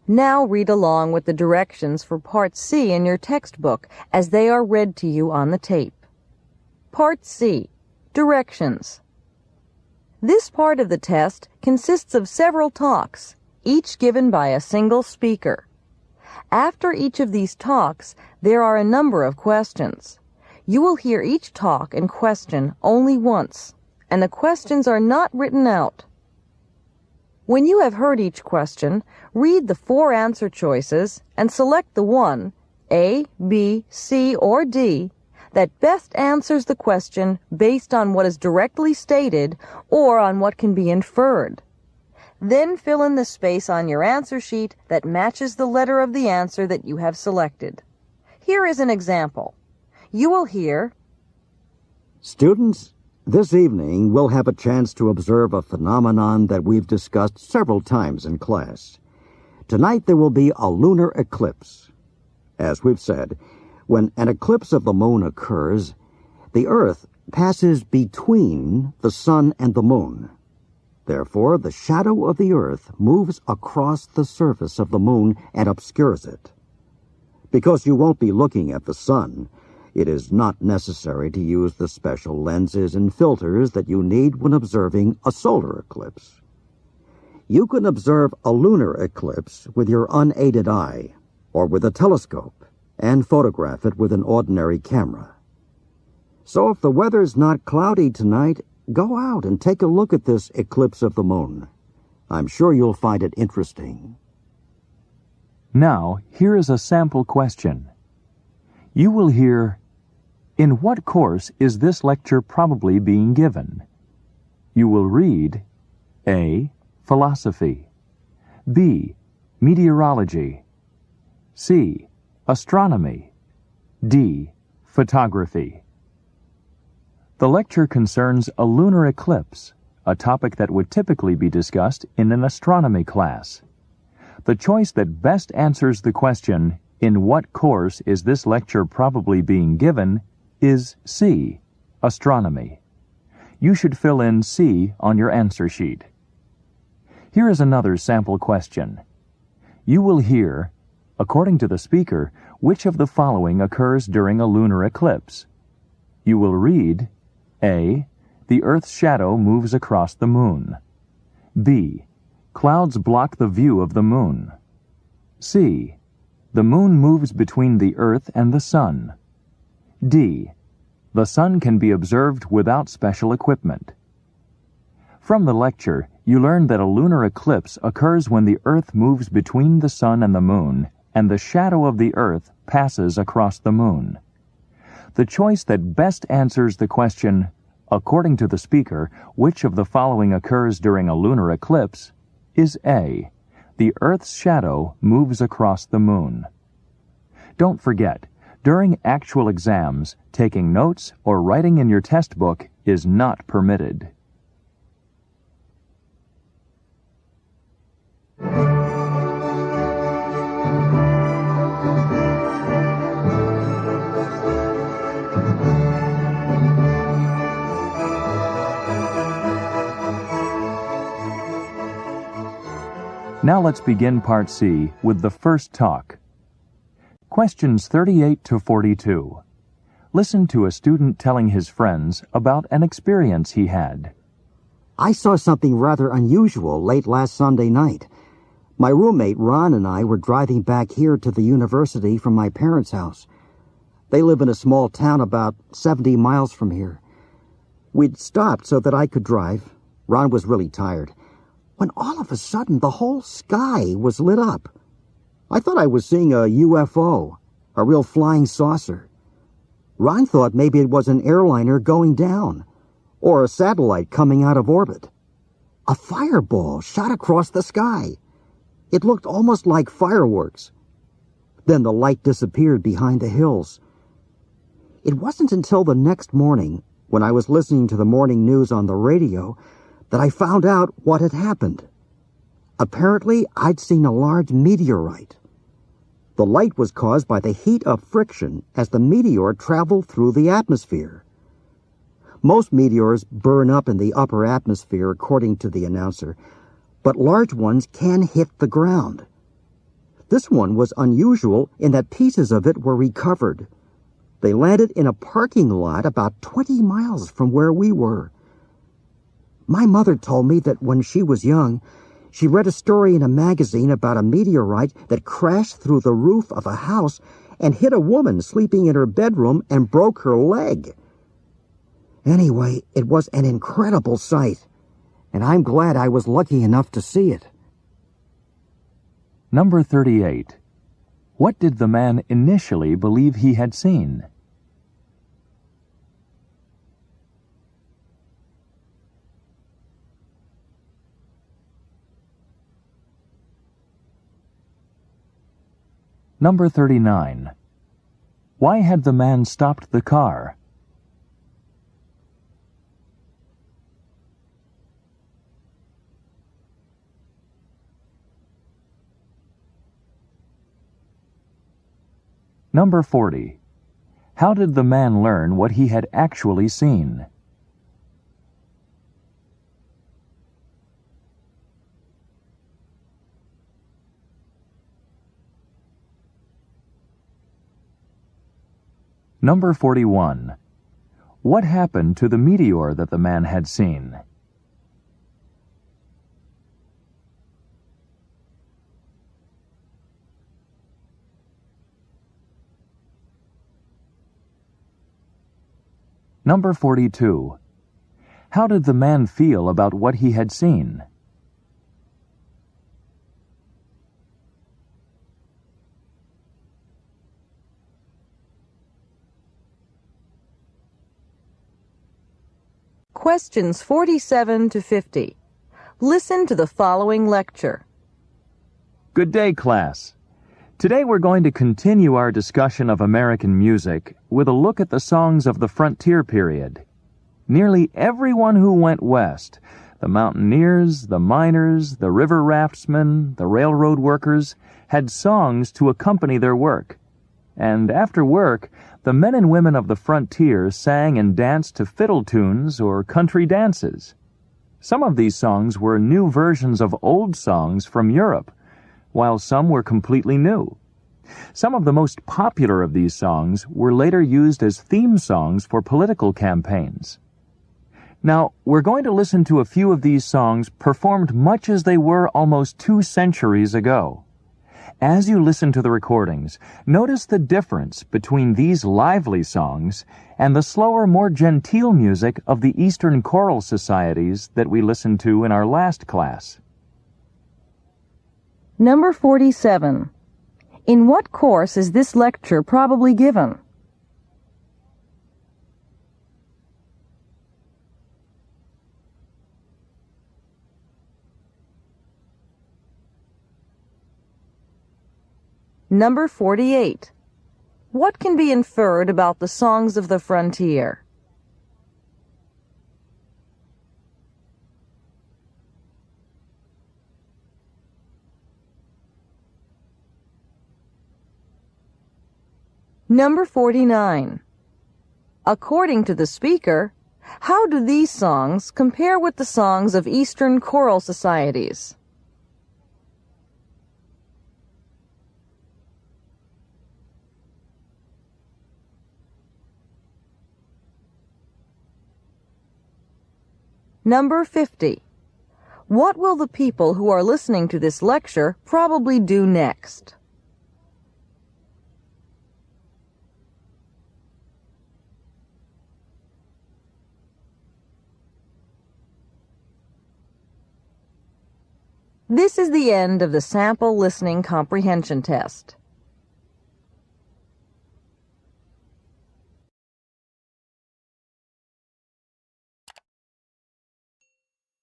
Now read along with the directions for Part C in your textbook as they are read to you on the tape. Part C. Directions. This part of the test consists of several talks, each given by a single speaker. After each of these talks, there are a number of questions. You will hear each talk and question only once, and the questions are not written out. When you have heard each question, read the 4 answer choices and select the one, A, B, C, or D, that best answers the question based on what is directly stated or on what can be inferred. Then fill in the space on your answer sheet that matches the letter of the answer that you have selected. Here is an example. You will hear, "Students, this evening we'll have a chance to observe a phenomenon that we've discussed several times in class. Tonight there will be a lunar eclipse. As we've said, when an eclipse of the moon occurs, the Earth passes between the sun and the moon. Therefore, the shadow of the Earth moves across the surface of the moon and obscures it. Because you won't be looking at the sun, it is not necessary to use the special lenses and filters that you need when observing a solar eclipse. You can observe a lunar eclipse with your unaided eye or with a telescope and photograph it with an ordinary camera. So if the weather's not cloudy tonight, go out and take a look at this eclipse of the moon. I'm sure you'll find it interesting." Now, here is a sample question. You will hear, "In what course is this lecture probably being given?" You will read, A. Philosophy, B. Meteorology, C. Astronomy, D. Photography. The lecture concerns a lunar eclipse, a topic that would typically be discussed in an astronomy class. The choice that best answers the question, "In what course is this lecture probably being given?" is C. Astronomy. You should fill in C on your answer sheet. Here is another sample question. You will hear, according to the speaker, which of the following occurs during a lunar eclipse? You will read, A. The Earth's shadow moves across the moon. B. Clouds block the view of the moon. C. The moon moves between the Earth and the sun. D. The sun can be observed without special equipment. From the lecture, you learned that a lunar eclipse occurs when the Earth moves between the sun and the moon, and the shadow of the Earth passes across the moon. The choice that best answers the question, according to the speaker, which of the following occurs during a lunar eclipse, is A. The Earth's shadow moves across the moon. Don't forget, during actual exams, taking notes or writing in your test book is not permitted. Now let's begin Part C with the first talk. Questions 38 to 42. Listen to a student telling his friends about an experience he had. "I saw something rather unusual late last Sunday night. My roommate Ron and I were driving back here to the university from my parents' house. They live in a small town about 70 miles from here. We'd stopped so that I could drive. Ron was really tired. When all of a sudden the whole sky was lit up. I thought I was seeing a UFO, a real flying saucer. Ron thought maybe it was an airliner going down, or a satellite coming out of orbit. A fireball shot across the sky. It looked almost like fireworks. Then the light disappeared behind the hills. It wasn't until the next morning, when I was listening to the morning news on the radio, that I found out what had happened. Apparently, I'd seen a large meteorite. The light was caused by the heat of friction as the meteor traveled through the atmosphere. Most meteors burn up in the upper atmosphere, according to the announcer, but large ones can hit the ground. This one was unusual in that pieces of it were recovered. They landed in a parking lot about 20 miles from where we were. My mother told me that when she was young, she read a story in a magazine about a meteorite that crashed through the roof of a house and hit a woman sleeping in her bedroom and broke her leg. Anyway, it was an incredible sight, and I'm glad I was lucky enough to see it. Number 38. What did the man initially believe he had seen? Number 39. Why had the man stopped the car? Number 40. How did the man learn what he had actually seen? Number 41. What happened to the meteor that the man had seen? Number 42. How did the man feel about what he had seen? Questions 47 to 50. Listen to the following lecture. Good day, class. Today we're going to continue our discussion of American music with a look at the songs of the frontier period. Nearly everyone who went west, the mountaineers, the miners, the river raftsmen, the railroad workers, had songs to accompany their work. And after work, the men and women of the frontier sang and danced to fiddle tunes or country dances. Some of these songs were new versions of old songs from Europe, while some were completely new. Some of the most popular of these songs were later used as theme songs for political campaigns. Now, we're going to listen to a few of these songs performed much as they were almost 2 centuries ago. As you listen to the recordings, notice the difference between these lively songs and the slower, more genteel music of the Eastern choral societies that we listened to in our last class. Number 47. In what course is this lecture probably given? Number 48. What can be inferred about the songs of the frontier? Number 49. According to the speaker, how do these songs compare with the songs of Eastern choral societies? Number 50. What will the people who are listening to this lecture probably do next? This is the end of the sample listening comprehension test.